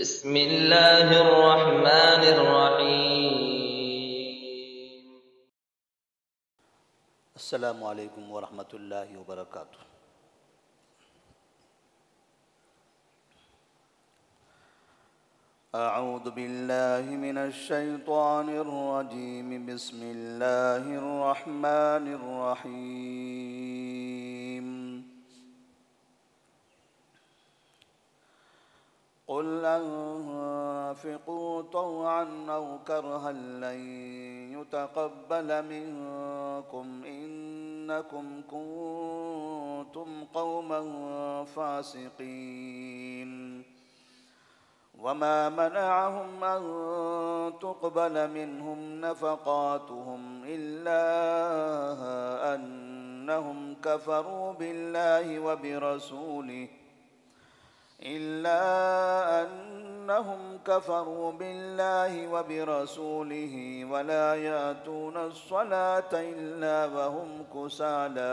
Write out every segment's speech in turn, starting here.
बिस्मिल्लाहिर्रहमानिर्रहीम। अस्सलामु अलैकुम वरहमतुल्लाहि वबरकातुहू। अऊज़ु बिल्लाहि मिनश शैतानिर रजीम। बिस्मिल्लाहिर रहमानिर रहीम। क़ुल अन्फ़िक़ू तौअन औ करहन लन युतक़ब्बल मिनकुम इन्नकुम कुन्तुम क़ौमन फ़ासिक़ीन। वमा मनअहुम अन तुक़बल मिनहुम नफ़क़ातुहुम इल्ला अन्नहुम कफ़रू बिल्लाहि व बिरसूलिहि वला यातून अस्सलात इल्ला वहुम कुसाला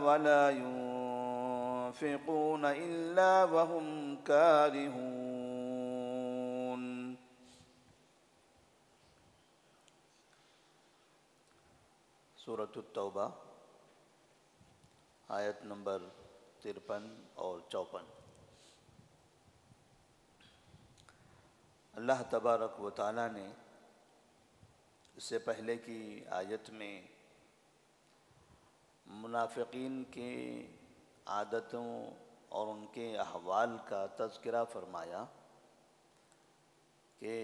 वला युनफ़िक़ून इल्ला वहुम कारिहून। सूरत तौबा आयत नंबर 53 और 54। अल्लाह तबारक व तआला ने इससे पहले की आयत में मुनाफ़िक़ीन के आदतों और उनके अहवाल का तज़किरा फ़रमाया कि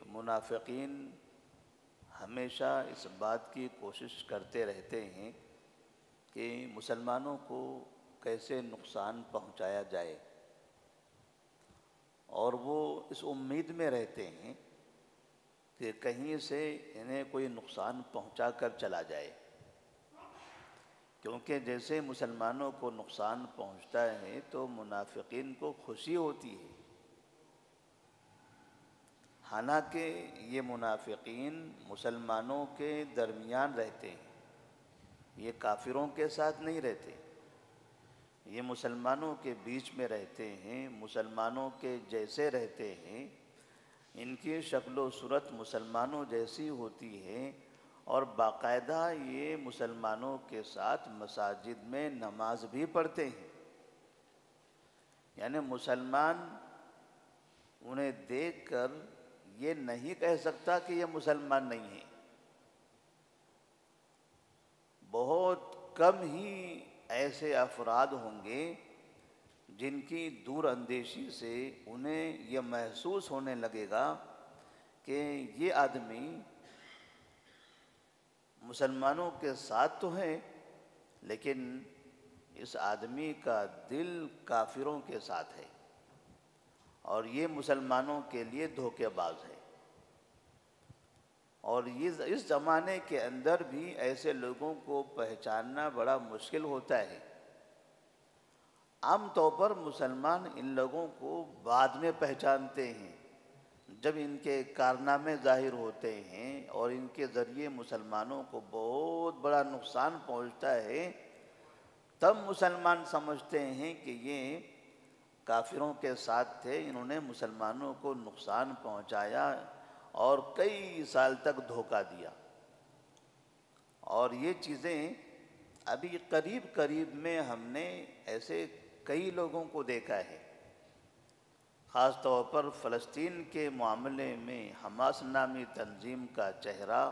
मुनाफ़िक़ीन हमेशा इस बात की कोशिश करते रहते हैं कि मुसलमानों को कैसे नुकसान पहुंचाया जाए, और वो इस उम्मीद में रहते हैं कि कहीं से इन्हें कोई नुकसान पहुंचा कर चला जाए, क्योंकि जैसे मुसलमानों को नुकसान पहुंचता है तो मुनाफ़िक़ीन को खुशी होती है। हालांकि ये मुनाफ़िक़ीन मुसलमानों के दरमियान रहते हैं, ये काफिरों के साथ नहीं रहते, ये मुसलमानों के बीच में रहते हैं, मुसलमानों के जैसे रहते हैं, इनकी शक्ल सूरत मुसलमानों जैसी होती है, और बाकायदा ये मुसलमानों के साथ मसाजिद में नमाज भी पढ़ते हैं। यानी मुसलमान उन्हें देखकर ये नहीं कह सकता कि ये मुसलमान नहीं है। बहुत कम ही ऐसे अफराद होंगे जिनकी दूर अंदेशी से उन्हें यह महसूस होने लगेगा कि ये आदमी मुसलमानों के साथ तो है, लेकिन इस आदमी का दिल काफिरों के साथ है और ये मुसलमानों के लिए धोखेबाज है। और ये इस ज़माने के अंदर भी ऐसे लोगों को पहचानना बड़ा मुश्किल होता है। आम तौर पर मुसलमान इन लोगों को बाद में पहचानते हैं, जब इनके कारनामे ज़ाहिर होते हैं और इनके ज़रिए मुसलमानों को बहुत बड़ा नुकसान पहुंचता है, तब मुसलमान समझते हैं कि ये काफिरों के साथ थे, इन्होंने मुसलमानों को नुकसान पहुंचाया और कई साल तक धोखा दिया। और ये चीज़ें अभी करीब करीब में हमने ऐसे कई लोगों को देखा है। ख़ास तौर पर फ़लस्तीन के मामले में हमास नामी तंजीम का चेहरा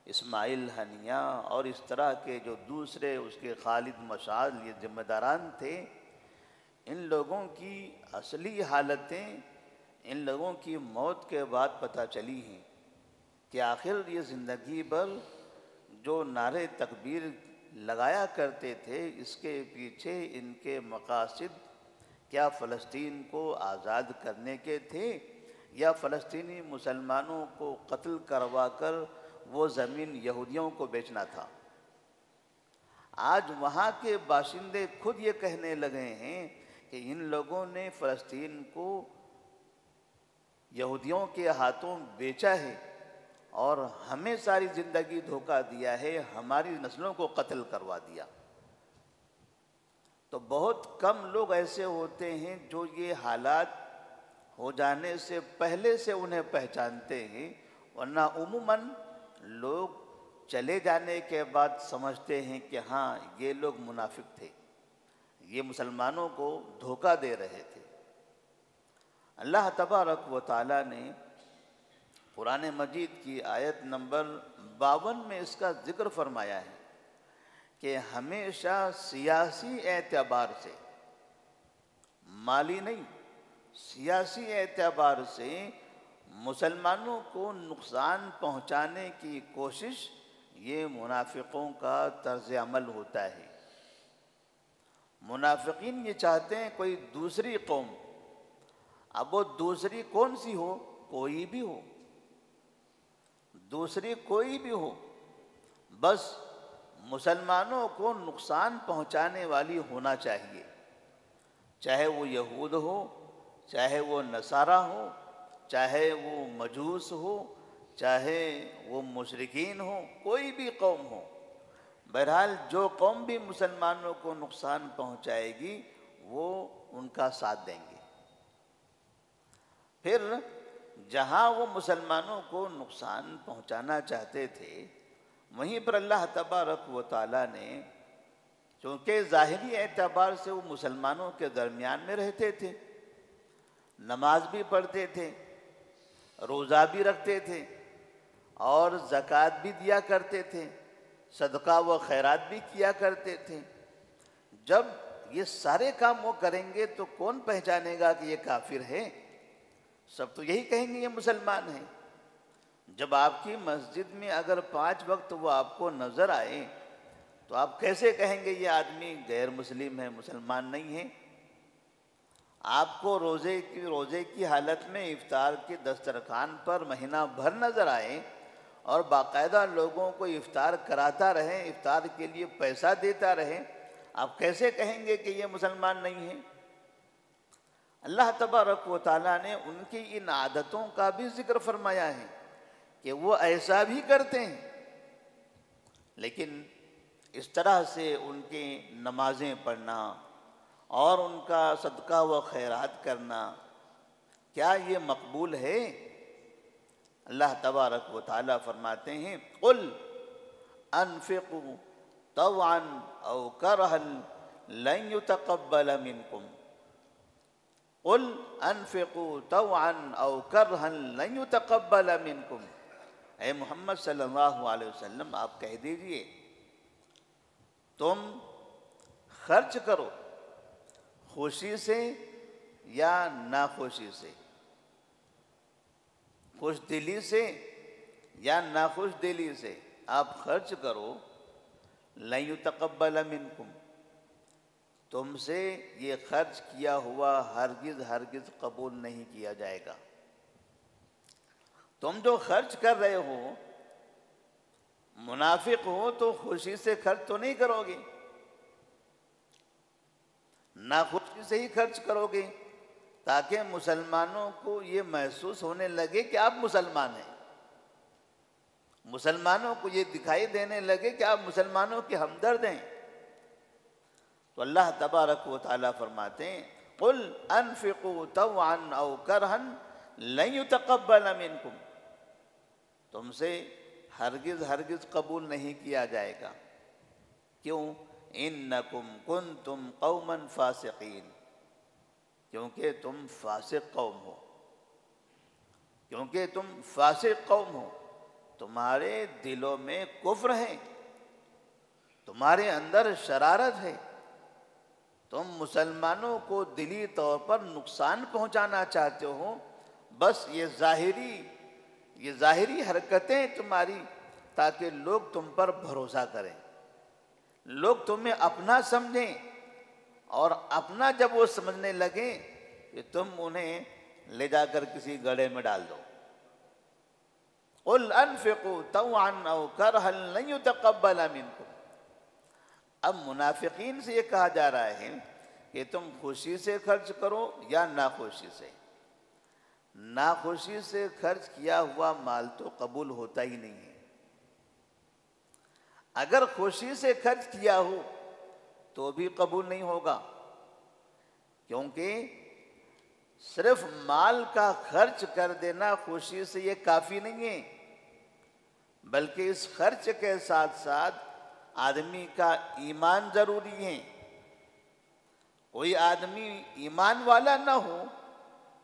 इस्माइल हनिया और इस तरह के जो दूसरे उसके खालिद मशाल ये ज़िम्मेदारान थे, इन लोगों की असली हालतें इन लोगों की मौत के बाद पता चली हैं कि आखिर ये ज़िंदगी भर जो नारे तकबीर लगाया करते थे, इसके पीछे इनके मकासद क्या फ़लस्तीन को आज़ाद करने के थे या फ़लस्तीनी मुसलमानों को कत्ल करवा कर वो ज़मीन यहूदियों को बेचना था। आज वहाँ के बाशिंदे खुद ये कहने लगे हैं कि इन लोगों ने फ़लस्तीन को यहूदियों के हाथों बेचा है और हमें सारी ज़िंदगी धोखा दिया है, हमारी नस्लों को कत्ल करवा दिया। तो बहुत कम लोग ऐसे होते हैं जो ये हालात हो जाने से पहले से उन्हें पहचानते हैं, वरना उम्मन लोग चले जाने के बाद समझते हैं कि हाँ ये लोग मुनाफिक थे, ये मुसलमानों को धोखा दे रहे थे। अल्लाह तबारक व तआला ने कुरान मजीद की आयत नंबर 52 में इसका जिक्र फरमाया है कि हमेशा सियासी एतबार से, माली नहीं, सियासी एतबार से मुसलमानों को नुकसान पहुंचाने की कोशिश ये मुनाफिकों का तर्ज अमल होता है। मुनाफिकीन ये चाहते हैं कोई दूसरी कौम, अब वो दूसरी कौन सी हो, कोई भी हो, दूसरी कोई भी हो, बस मुसलमानों को नुकसान पहुंचाने वाली होना चाहिए। चाहे वो यहूद हो, चाहे वो नसारा हो, चाहे वो मजूस हो, चाहे वो मुशरिकीन हो, कोई भी कौम हो, बहरहाल जो कौम भी मुसलमानों को नुकसान पहुंचाएगी वो उनका साथ देंगे। फिर जहाँ वो मुसलमानों को नुकसान पहुंचाना चाहते थे, वहीं पर अल्लाह तबारक व तआला ने, चूँकि ज़ाहिरी एतबार से वो मुसलमानों के दरमियान में रहते थे, नमाज भी पढ़ते थे, रोज़ा भी रखते थे और ज़कात भी दिया करते थे, सदका व खैरात भी किया करते थे। जब ये सारे काम वो करेंगे तो कौन पहचानेगा कि ये काफिर है? सब तो यही कहेंगे ये मुसलमान हैं। जब आपकी मस्जिद में अगर 5 वक्त वो आपको नज़र आए तो आप कैसे कहेंगे ये आदमी गैर मुस्लिम है, मुसलमान नहीं है? आपको रोज़े की हालत में इफ्तार के दस्तरखान पर महीना भर नज़र आए और बाकायदा लोगों को इफ्तार कराता रहे, इफ्तार के लिए पैसा देता रहे, आप कैसे कहेंगे कि ये मुसलमान नहीं है? अल्लाह तबारक व तआला ने उनकी इन आदतों का भी जिक्र फरमाया है कि वो ऐसा भी करते हैं, लेकिन इस तरह से उनकी नमाजें पढ़ना और उनका सदका व खैरात करना, क्या ये मकबूल है? अल्लाह तबारक व तआला फरमाते हैं, कुल अनफिकू तवअन औ करहन लन युतक़ब्बल मिनकुम, कुल अनफिकू तवअन औ करहन लन युतक़ब्बल मिनकुम। ऐ मोहम्मद सल्लल्लाहु अलैहि वसल्लम, आप कह दीजिए तुम खर्च करो खुशी से या नाखुशी से, खुश दिली से या नाखुश दिली से, आप खर्च करो। लन युतक़ब्बल मिनकुम, तुमसे ये खर्च किया हुआ हरगिज कबूल नहीं किया जाएगा। तुम जो खर्च कर रहे हो, मुनाफिक हो तो खुशी से खर्च तो नहीं करोगे, नाखुशी से ही खर्च करोगे, ताकि मुसलमानों को ये महसूस होने लगे कि आप मुसलमान हैं, मुसलमानों को ये दिखाई देने लगे कि आप मुसलमानों के हमदर्द हैं। तो अल्लाह तबारक व तआला फरमाते हैं, कुल अनफिकू तवअन औ करहन लन युतक़ब्बल मिनकुम, तुमसे हरगिज कबूल नहीं किया जाएगा। क्यों? इन्नकुम कुंतुम कौमन फासिकीन, क्योंकि तुम फासिक कौम हो, क्योंकि तुम फासिक कौम हो, तुम्हारे दिलों में कुफ्र है, तुम्हारे अंदर शरारत है, तुम मुसलमानों को दिली तौर पर नुकसान पहुंचाना चाहते हो। बस ये ज़ाहिरी हरकतें तुम्हारी, ताकि लोग तुम पर भरोसा करें, लोग तुम्हें अपना समझें, और अपना जब वो समझने लगे कि तुम उन्हें ले जाकर किसी गड्ढे में डाल दो। कुल अनफिकू तवअन औ करहन लन युतक़ब्बल मिनकुम। अब मुनाफिकीन से ये कहा जा रहा है कि तुम खुशी से खर्च करो या नाखुशी से। नाखुशी से खर्च किया हुआ माल तो कबूल होता ही नहीं है। अगर खुशी से खर्च किया हो तो भी कबूल नहीं होगा, क्योंकि सिर्फ माल का खर्च कर देना खुशी से ये काफ़ी नहीं है, बल्कि इस खर्च के साथ साथ आदमी का ईमान ज़रूरी है। कोई आदमी ईमान वाला ना हो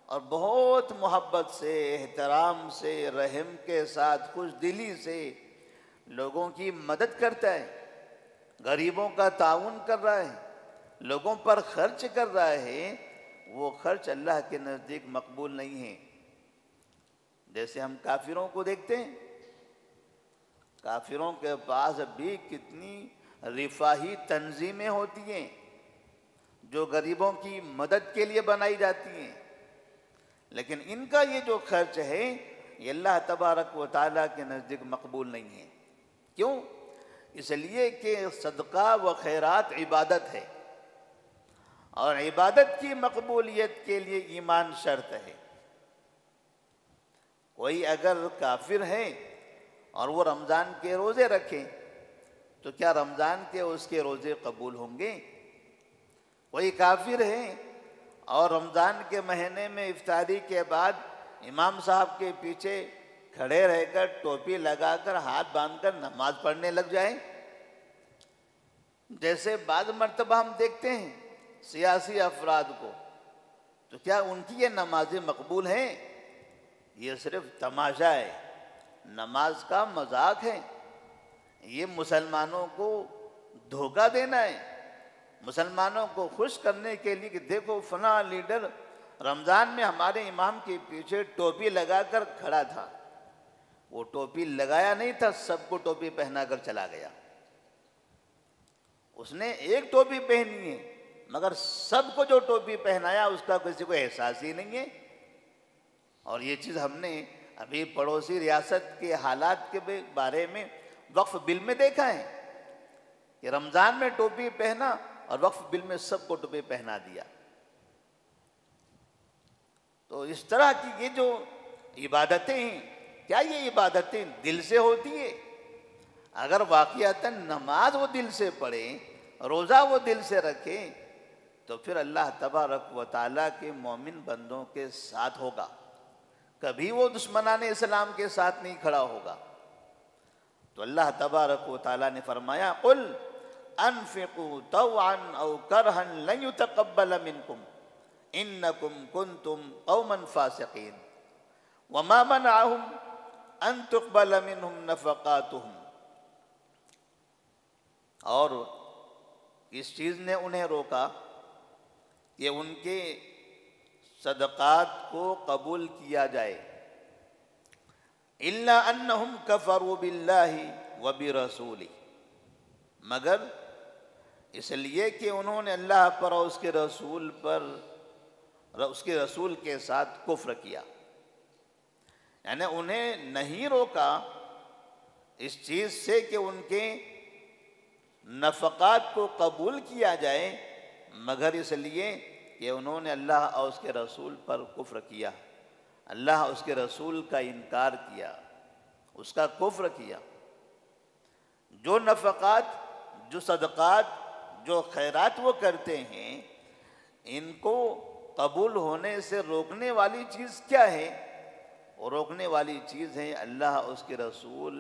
और बहुत मोहब्बत से, एहतराम से, रहम के साथ, खुश दिली से लोगों की मदद करता है, गरीबों का ताउन कर रहा है, लोगों पर खर्च कर रहा है, वो खर्च अल्लाह के नज़दीक मकबूल नहीं है। जैसे हम काफिरों को देखते हैं, काफिरों के पास भी कितनी रिफाही तंजीमें होती हैं जो गरीबों की मदद के लिए बनाई जाती हैं, लेकिन इनका ये जो खर्च है ये अल्लाह तबारक व तआला के नज़दीक मकबूल नहीं है। क्यों? इसलिए कि सदका व खैरात इबादत है और इबादत की मकबूलियत के लिए ईमान शर्त है। कोई अगर काफिर है और वो रमज़ान के रोज़े रखे तो क्या रमज़ान के उसके रोज़े कबूल होंगे? कोई काफिर है और रमज़ान के महीने में इफ्तारी के बाद इमाम साहब के पीछे खड़े रहकर टोपी लगाकर हाथ बांधकर नमाज पढ़ने लग जाए, जैसे बाद मर्तबा हम देखते हैं सियासी अफराद को, तो क्या उनकी ये नमाजें मकबूल हैं? ये सिर्फ तमाशा है, नमाज का मजाक है, ये मुसलमानों को धोखा देना है, मुसलमानों को खुश करने के लिए कि देखो फला लीडर रमज़ान में हमारे इमाम के पीछे टोपी लगाकर खड़ा था। वो टोपी लगाया नहीं था, सबको टोपी पहनाकर चला गया। उसने एक टोपी पहनी है मगर सबको जो टोपी पहनाया उसका किसी को एहसास ही नहीं है। और ये चीज़ हमने अभी पड़ोसी रियासत के हालात के बारे में वक्फ बिल में देखा है कि रमज़ान में टोपी पहना और वक्फ बिल में सबको टोपी पहना दिया। तो इस तरह की ये जो इबादतें हैं, क्या ये इबादतें दिल से होती है? अगर वाक़ियतन नमाज वो दिल से पढ़े, रोज़ा वो दिल से रखे, तो फिर अल्लाह तबारक व तआला के मोमिन बंदों के साथ होगा, कभी वो दुश्मनाने इस्लाम के साथ नहीं खड़ा होगा। तो अल्लाह तबारक व तआला ने फरमाया, कुल अनफिकू तौअन औ करहन लन युतक़ब्बल मिनकुम इन्नकुम कुंतुम कौमन फासिकीन वमा मनअहुम अन तुक़बल मिनहुम नफ़क़ातुहुम। और इस चीज़ ने उन्हें रोका कि उनके सदक़ात को कबूल किया जाए, इल्ला अन्नहुम कफ़रू बिल्लाहि व बिरसूलिही, मगर इसलिए कि उन्होंने अल्लाह पर और उसके रसूल पर, उसके रसूल के साथ कुफ्र किया। यानी उन्हें नहीं रोका इस चीज़ से कि उनके नफ़क़ात को कबूल किया जाए, मगर इसलिए कि उन्होंने अल्लाह और उसके रसूल पर कुफ्र किया, अल्लाह और उसके रसूल का इनकार किया, उसका कुफ्र किया। जो नफ़क़ात, जो सदक़ात, जो खैरात वो करते हैं, इनको कबूल होने से रोकने वाली चीज़ क्या है? और रोकने वाली चीज़ है अल्लाह और उसके रसूल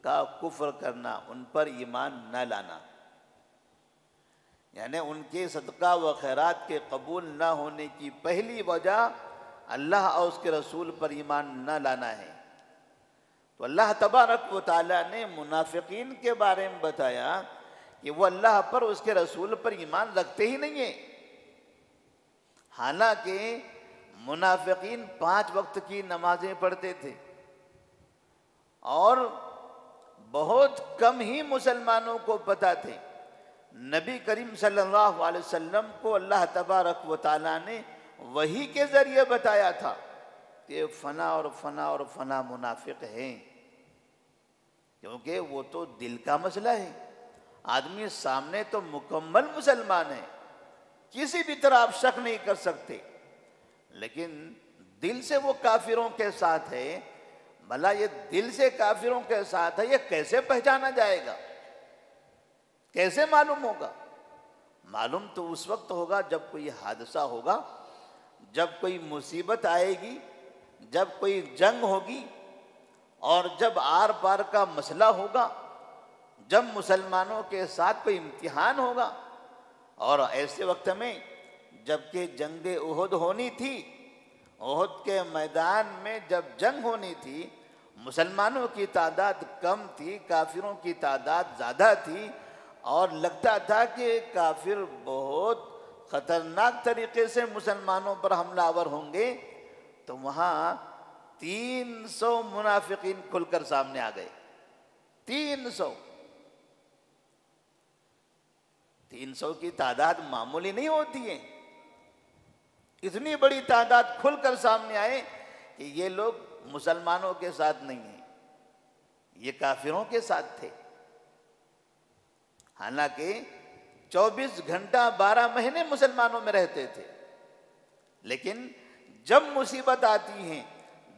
का कुफ्र करना, उन पर ईमान न लाना। यानी उनके सदका व खैरात के कबूल न होने की पहली वजह अल्लाह और उसके रसूल पर ईमान न लाना है। तो अल्लाह तबारक व तआला ने मुनाफिकीन के बारे में बताया कि वो अल्लाह पर, उसके रसूल पर ईमान रखते ही नहीं है। हालांकि मुनाफिकीन 5 वक्त की नमाजें पढ़ते थे और बहुत कम ही मुसलमानों को पता थे। नबी करीम सल्लल्लाहु अलैहि वसल्लम को अल्लाह तबारक व तआला ने वही के ज़रिए बताया था कि फना और फना और फना मुनाफिक हैं, क्योंकि वो तो दिल का मसला है। आदमी सामने तो मुकम्मल मुसलमान है, किसी भी तरह आप शक नहीं कर सकते, लेकिन दिल से वो काफिरों के साथ है। भला ये दिल से काफिरों के साथ है, ये कैसे पहचाना जाएगा, कैसे मालूम होगा? मालूम तो उस वक्त होगा जब कोई हादसा होगा, जब कोई मुसीबत आएगी, जब कोई जंग होगी और जब आर पार का मसला होगा, जब मुसलमानों के साथ कोई इम्तिहान होगा। और ऐसे वक्त में जबकि जंग उहद होनी थी, उहद के मैदान में जब जंग होनी थी, मुसलमानों की तादाद कम थी, काफिरों की तादाद ज़्यादा थी और लगता था कि काफिर बहुत ख़तरनाक तरीके से मुसलमानों पर हमलावर होंगे। तो वहाँ 300 मुनाफिकीन खुलकर सामने आ गए। 300 की तादाद मामूली नहीं होती है। इतनी बड़ी तादाद खुलकर सामने आए कि ये लोग मुसलमानों के साथ नहीं हैं, ये काफिरों के साथ थे। हालांकि 24 घंटा 12 महीने मुसलमानों में रहते थे, लेकिन जब मुसीबत आती है,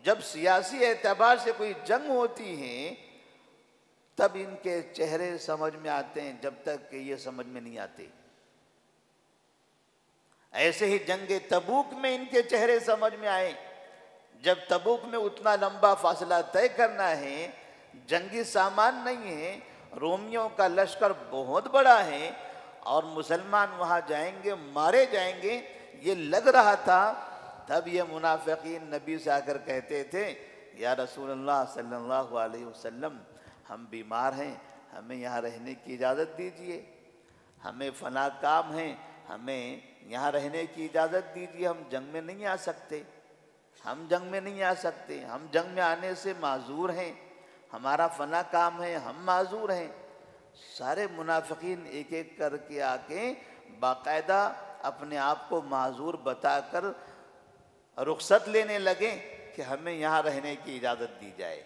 जब सियासी एतबार से कोई जंग होती है, तब इनके चेहरे समझ में आते हैं, जब तक कि ये समझ में नहीं आते। ऐसे ही जंगे तबूक में इनके चेहरे समझ में आए। जब तबूक में उतना लंबा फासला तय करना है, जंगी सामान नहीं है, रोमियों का लश्कर बहुत बड़ा है और मुसलमान वहां जाएंगे, मारे जाएंगे, ये लग रहा था। तब ये मुनाफिकीन नबी से आकर कहते थे, या रसूलल्लाह सल्लल्लाहु अलैहि वसल्लम, हम बीमार हैं, हमें यहाँ रहने की इजाज़त दीजिए, हमें फला काम है, हमें यहाँ रहने की इजाज़त दीजिए, हम जंग में नहीं आ सकते, हम जंग में नहीं आ सकते, हम जंग में आने से माजूर हैं, हमारा फला काम है, हम माजूर हैं। सारे मुनाफिकीन एक एक करके आके बाकायदा अपने आप को माजूर बताकर रुखसत लेने लगे कि हमें यहाँ रहने की इजाज़त दी जाए।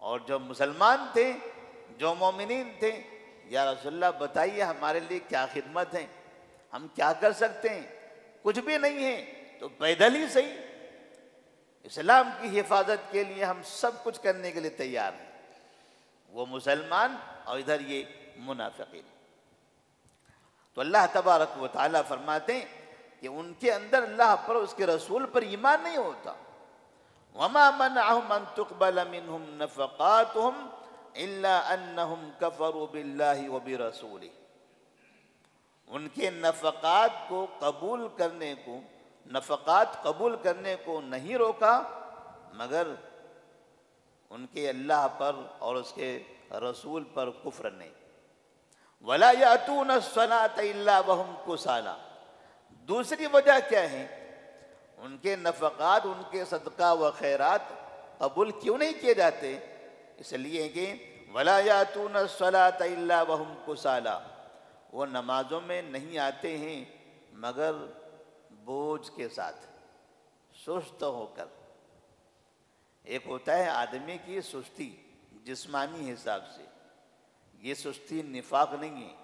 और जो मुसलमान थे, जो मोमिनीन थे, या रसूलल्लाह बताइए हमारे लिए क्या खिदमत है, हम क्या कर सकते हैं? कुछ भी नहीं है तो पैदल ही सही, इस्लाम की हिफाजत के लिए हम सब कुछ करने के लिए तैयार हैं। वो मुसलमान और इधर ये मुनाफिकीन। तो अल्लाह तबारक व तआला फरमाते हैं कि उनके अंदर अल्लाह पर, उसके रसूल पर ईमान नहीं होता। वमा मनअहुम अन तुक़बल मिनहुम नफ़क़ातुहुम इल्ला अन्नहुम कफ़रू बिल्लाहि व बिरसूलिहि। उनके नफ़क़ात को कबूल करने को, नफ़क़ात कबूल करने को नहीं रोका, मगर उनके अल्लाह पर और उसके रसूल पर कुफ्र ने। वला यातून अस्सलात इल्ला वहुम कुसाला। दूसरी वजह क्या है? उनके नफ़क़ात, उनके सदका व खैरात कबूल क्यों नहीं किए जाते? इसलिए कि वला यातून अस्सलात इल्ला वहुम कुसाला, वो नमाजों में नहीं आते हैं मगर बोझ के साथ, सुस्त होकर। एक होता है आदमी की सुस्ती जिस्मानी हिसाब से, ये सुस्ती निफाक नहीं है।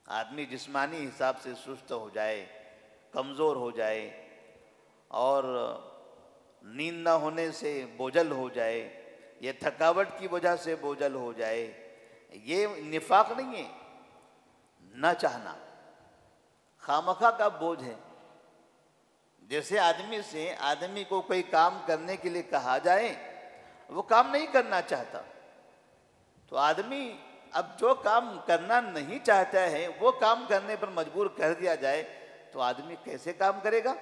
आदमी जिस्मानी हिसाब से सुस्त हो जाए, कमज़ोर हो जाए और नींद न होने से बोझल हो जाए, ये थकावट की वजह से बोझल हो जाए, ये निफाक नहीं है। न चाहना खामखा का बोझ है। जैसे आदमी को कोई काम करने के लिए कहा जाए, वो काम नहीं करना चाहता, तो आदमी अब जो काम करना नहीं चाहता है वो काम करने पर मजबूर कर दिया जाए तो आदमी कैसे काम करेगा?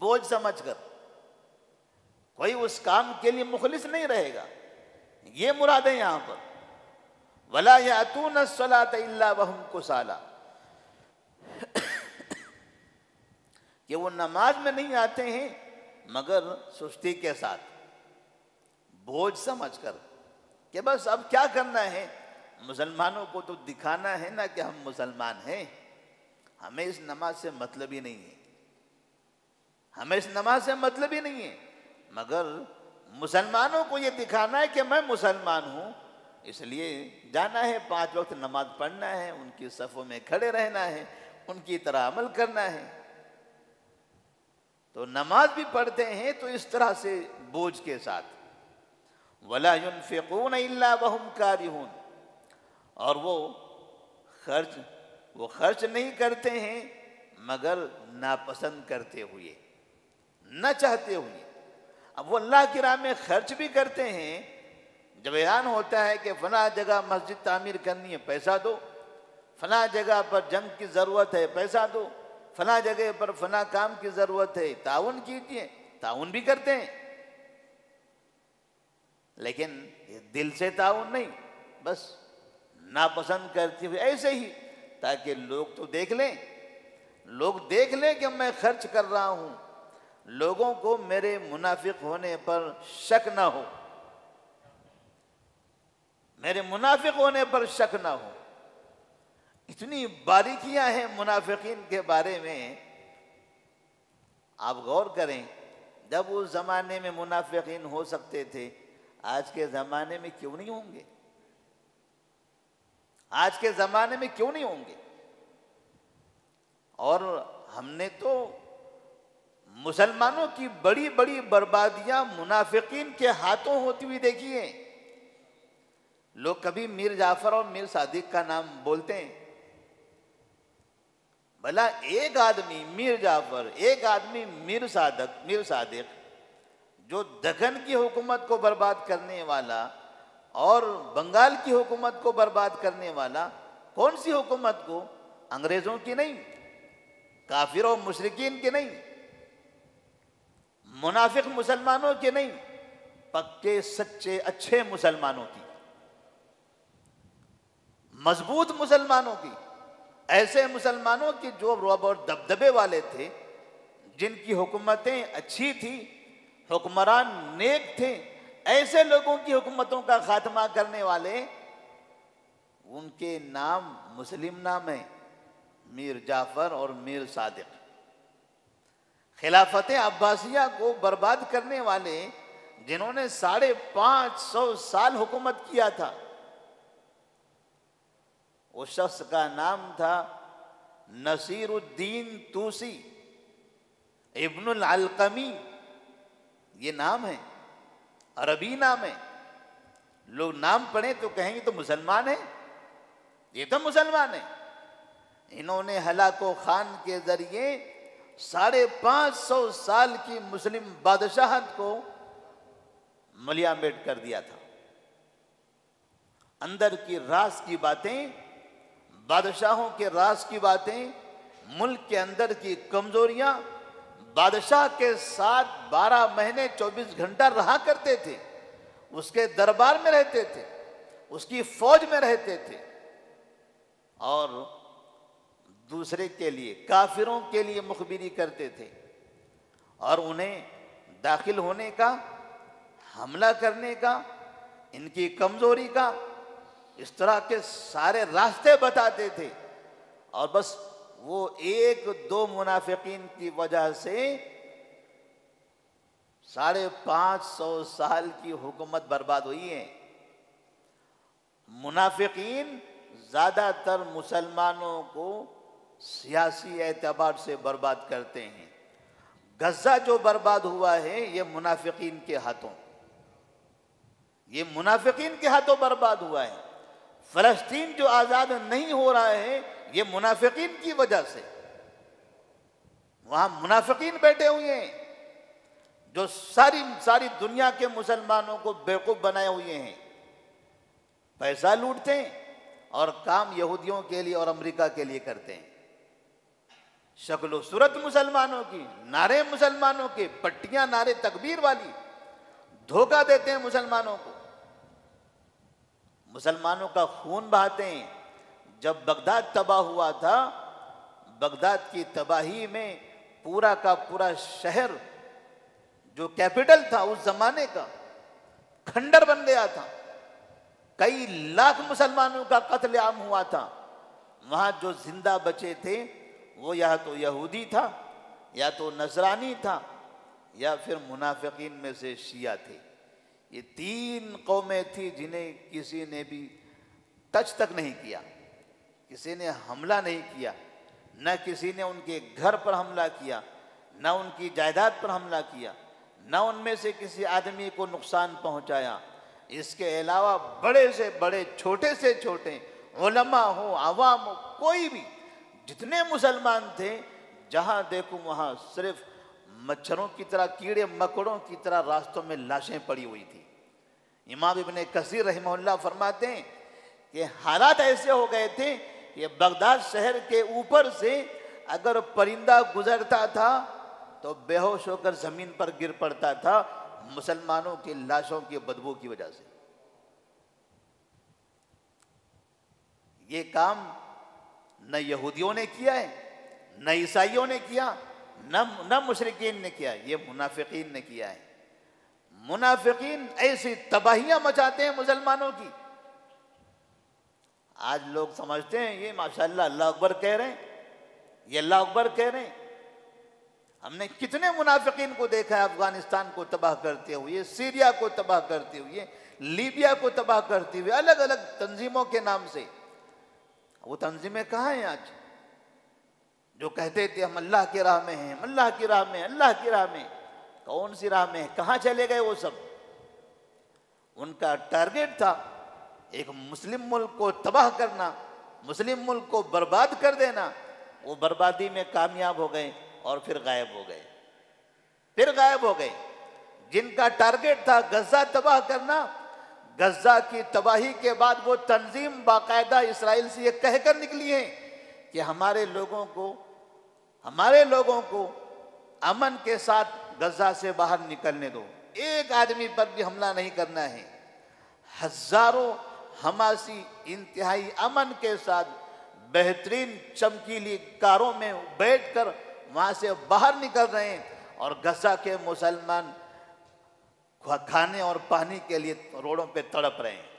बोझ समझकर। कोई उस काम के लिए मुखलिस नहीं रहेगा। ये मुराद है यहां पर, वला यातून अस्सलात इल्ला वहुम कुसाला, कि वो नमाज में नहीं आते हैं मगर सुस्ती के साथ, बोझ समझकर कि बस अब क्या करना है, मुसलमानों को तो दिखाना है ना कि हम मुसलमान हैं, हमें इस नमाज से मतलब ही नहीं है, हमें इस नमाज से मतलब ही नहीं है, मगर मुसलमानों को ये दिखाना है कि मैं मुसलमान हूँ, इसलिए जाना है, 5 वक्त नमाज पढ़ना है, उनकी सफ़ों में खड़े रहना है, उनकी तरह अमल करना है। तो नमाज भी पढ़ते हैं तो इस तरह से बोझ के साथ। वला युनफ़िक़ून इल्ला वहुम कारिहून, और वो खर्च वो खर्च नहीं करते हैं मगर नापसंद करते हुए, न चाहते हुए। अब वो अल्लाह की राह में खर्च भी करते हैं। जब ऐलान होता है कि फला जगह मस्जिद तामीर करनी है, पैसा दो, फला जगह पर जंग की ज़रूरत है, पैसा दो, फला जगह पर फला काम की ज़रूरत है, ताउन कीजिए, ताउन भी करते हैं। लेकिन ये दिल से ताउन नहीं, बस नापसंद करते हुए ऐसे ही, ताकि लोग तो देख लें, लोग देख लें कि मैं खर्च कर रहा हूं, लोगों को मेरे मुनाफिक होने पर शक ना हो, मेरे मुनाफिक होने पर शक ना हो। इतनी बारीकियां हैं मुनाफिकीन के बारे में, आप गौर करें। जब उस जमाने में मुनाफिकीन हो सकते थे, आज के जमाने में क्यों नहीं होंगे? आज के जमाने में क्यों नहीं होंगे? और हमने तो मुसलमानों की बड़ी बड़ी बर्बादियां मुनाफिकीन के हाथों होती हुई देखी है। लोग कभी मीर जाफर और मीर सादिक का नाम बोलते हैं। भला एक आदमी मीर जाफर, एक आदमी मीर सादिक, जो दक्कन की हुकूमत को बर्बाद करने वाला और बंगाल की हुकूमत को बर्बाद करने वाला, कौन सी हुकूमत को? अंग्रेजों की नहीं, काफिर और मुशरिकीन की नहीं, मुनाफिक मुसलमानों के नहीं, पक्के सच्चे अच्छे मुसलमानों की, मजबूत मुसलमानों की, ऐसे मुसलमानों की जो रुअब और दबदबे वाले थे, जिनकी हुकूमतें अच्छी थी, हुक्मरान नेक थे। ऐसे लोगों की हुकूमतों का खात्मा करने वाले, उनके नाम मुस्लिम नाम है, मीर जाफर और मीर सादिक। खिलाफत अब्बासिया को बर्बाद करने वाले, जिन्होंने 550 साल हुकूमत किया था, उस शख्स का नाम था नसीरुद्दीन तूसी इब्नुल अलकमी। ये नाम है, अरबी नाम है। लोग नाम पढ़े तो कहेंगे तो मुसलमान है, ये तो मुसलमान है। इन्होंने हलाको खान के जरिए 550 साल की मुस्लिम बादशाहत को मलियामेट कर दिया था। अंदर की राज की बातें, बादशाहों के राज की बातें, मुल्क के अंदर की कमजोरियां, बादशाह के साथ 12 महीने 24 घंटा रहा करते थे, उसके दरबार में रहते थे, उसकी फौज में रहते थे, और दूसरे के लिए, काफिरों के लिए मुखबिरी करते थे, और उन्हें दाखिल होने का, हमला करने का, इनकी कमजोरी का, इस तरह के सारे रास्ते बताते थे। और बस वो 1-2 मुनाफिकीन की वजह से 550 साल की हुकूमत बर्बाद हुई है। मुनाफिकीन ज्यादातर मुसलमानों को सियासी एतबार से बर्बाद करते हैं। गजा जो बर्बाद हुआ है, ये मुनाफिकीन के हाथों, ये मुनाफिकीन के हाथों बर्बाद हुआ है। फलस्तीन जो आजाद नहीं हो रहा है, ये मुनाफिकीन की वजह से। वहां मुनाफिकीन बैठे हुए हैं जो सारी दुनिया के मुसलमानों को बेवकूफ बनाए हुए हैं, पैसा लूटते हैं और काम यहूदियों के लिए और अमेरिका के लिए करते हैं। शक्ल सूरत मुसलमानों की, नारे मुसलमानों के, पट्टियां नारे तकबीर वाली, धोखा देते हैं मुसलमानों को, मुसलमानों का खून बहाते हैं। जब बगदाद तबाह हुआ था, बगदाद की तबाही में पूरा का पूरा शहर जो कैपिटल था उस जमाने का, खंडर बन गया था। कई लाख मुसलमानों का कत्लेआम हुआ था। वहां जो जिंदा बचे थे वो या तो यहूदी था, या तो नसरानी था, या फिर मुनाफिकीन में से शिया थे। ये 3 कौमें थी जिन्हें किसी ने भी टच तक नहीं किया, किसी ने हमला नहीं किया, न किसी ने उनके घर पर हमला किया, न उनकी जायदाद पर हमला किया, न उनमें से किसी आदमी को नुकसान पहुंचाया। इसके अलावा बड़े से बड़े, छोटे से छोटे, उलमा हो, अवाम हो, कोई भी जितने मुसलमान थे जहां देखो वहां सिर्फ मच्छरों की तरह, कीड़े मकोड़ों की तरह रास्तों में लाशें पड़ी हुई थी। इमाम इब्ने कसीर रहमहुल्लाह फरमाते हैं कि हालात ऐसे हो गए थे कि बगदाद शहर के ऊपर से अगर परिंदा गुजरता था तो बेहोश होकर जमीन पर गिर पड़ता था मुसलमानों की लाशों की बदबू की वजह से। ये काम न यहूदियों ने किया है, न ईसाइयों ने किया, न मुशरिकीन ने किया, ये मुनाफिकीन ने किया है। मुनाफिकीन ऐसी तबाहियां मचाते हैं मुसलमानों की। आज लोग समझते हैं ये माशाअल्लाह अल्लाह अकबर कह रहे हैं, ये अल्लाह अकबर कह रहे हैं। हमने कितने मुनाफिकीन को देखा है अफगानिस्तान को तबाह करते हुए, सीरिया को तबाह करते हुए, लीबिया को तबाह करते हुए, अलग अलग तंजीमों के नाम से। वो तंजीमें कहाँ हैं आज जो कहते थे हम अल्लाह की राह में हैं, अल्लाह की राह में, अल्लाह की राह में? कौन सी राह में? कहाँ चले गए वो सब? उनका टारगेट था एक मुस्लिम मुल्क को तबाह करना, मुस्लिम मुल्क को बर्बाद कर देना। वो बर्बादी में कामयाब हो गए और फिर गायब हो गए, फिर गायब हो गए। जिनका टारगेट था गजा तबाह करना, गजा की तबाही के बाद वो तंजीम बाकायदा इसराइल से ये कहकर निकली है कि हमारे लोगों को अमन के साथ गजा से बाहर निकलने दो, एक आदमी पर भी हमला नहीं करना है। हजारों हमासी इंतहाई अमन के साथ बेहतरीन चमकीली कारों में बैठकर वहां से बाहर निकल रहे हैं और गजा के मुसलमान खाने और पानी के लिए रोडों पे तड़प रहे हैं।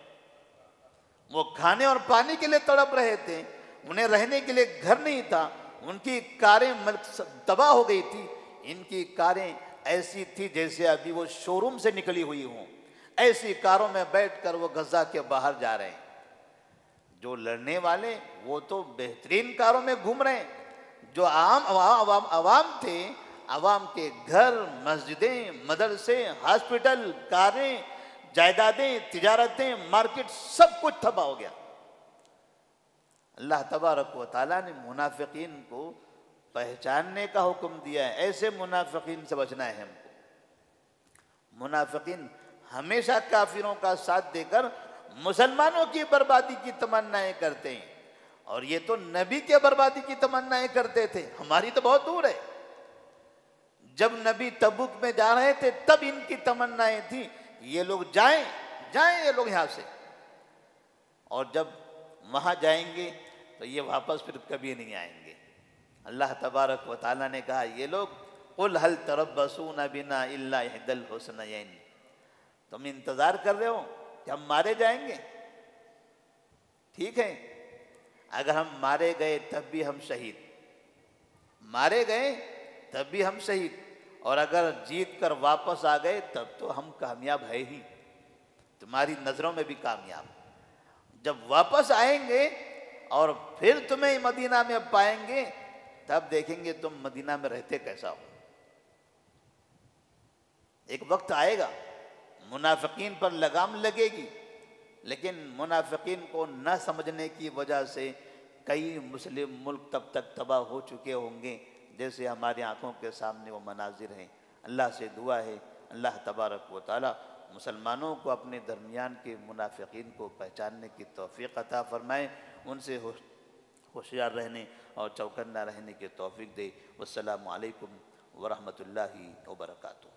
वो खाने और पानी के लिए तड़प रहे थे, उन्हें रहने के लिए घर नहीं था, उनकी कारें तबाह हो गई थी। इनकी कारें ऐसी थी जैसे अभी वो शोरूम से निकली हुई हों। ऐसी कारों में बैठकर वो गजा के बाहर जा रहे हैं। जो लड़ने वाले वो तो बेहतरीन कारों में घूम रहे हैं। जो आवाम थे, आवाम के घर, मस्जिदें, मदरसे, हॉस्पिटल, कारें, जायदादें, तिजारतें, मार्केट, सब कुछ तबाह हो गया। अल्लाह तबारक व तआला ने मुनाफिकीन को पहचानने का हुक्म दिया है। ऐसे मुनाफिकीन से बचना है हमको। मुनाफिकीन हमेशा काफिरों का साथ देकर मुसलमानों की बर्बादी की तमन्नाएं करते हैं, और ये तो नबी के बर्बादी की तमन्नाएं करते थे। हमारी तो बहुत दूर है। जब नबी तबुक में जा रहे थे तब इनकी तमन्नाएं थी ये लोग जाएं ये लोग यहाँ से, और जब वहां जाएंगे तो ये वापस फिर कभी नहीं आएंगे। अल्लाह तबारक व तआला ने कहा ये लोग कुल हल तरब्बसूना बिना इल्ला इहदल हुस्नयैन, तुम इंतजार कर रहे हो कि हम मारे जाएंगे? ठीक है, अगर हम मारे गए तब भी हम शहीद, मारे गए तब भी हम शहीद, और अगर जीत कर वापस आ गए तब तो हम कामयाब है ही, तुम्हारी नजरों में भी कामयाब। जब वापस आएंगे और फिर तुम्हें मदीना में पाएंगे तब देखेंगे तुम मदीना में रहते कैसा हो। एक वक्त आएगा मुनाफिकीन पर लगाम लगेगी, लेकिन मुनाफिकीन को न समझने की वजह से कई मुस्लिम मुल्क तब तक तबाह हो चुके होंगे जैसे हमारी आंखों के सामने वो मनाजिर हैं। अल्लाह से दुआ है अल्लाह तबारक व तआला मुसलमानों को अपने दरमियान के मुनाफिकीन को पहचानने की तौफीक अता फरमाए, उनसे होशियार रहने और चौकन्ना रहने की तौफीक दे। वस्सलामु अलैकुम व रहमतुल्लाहि व बरकातुहू।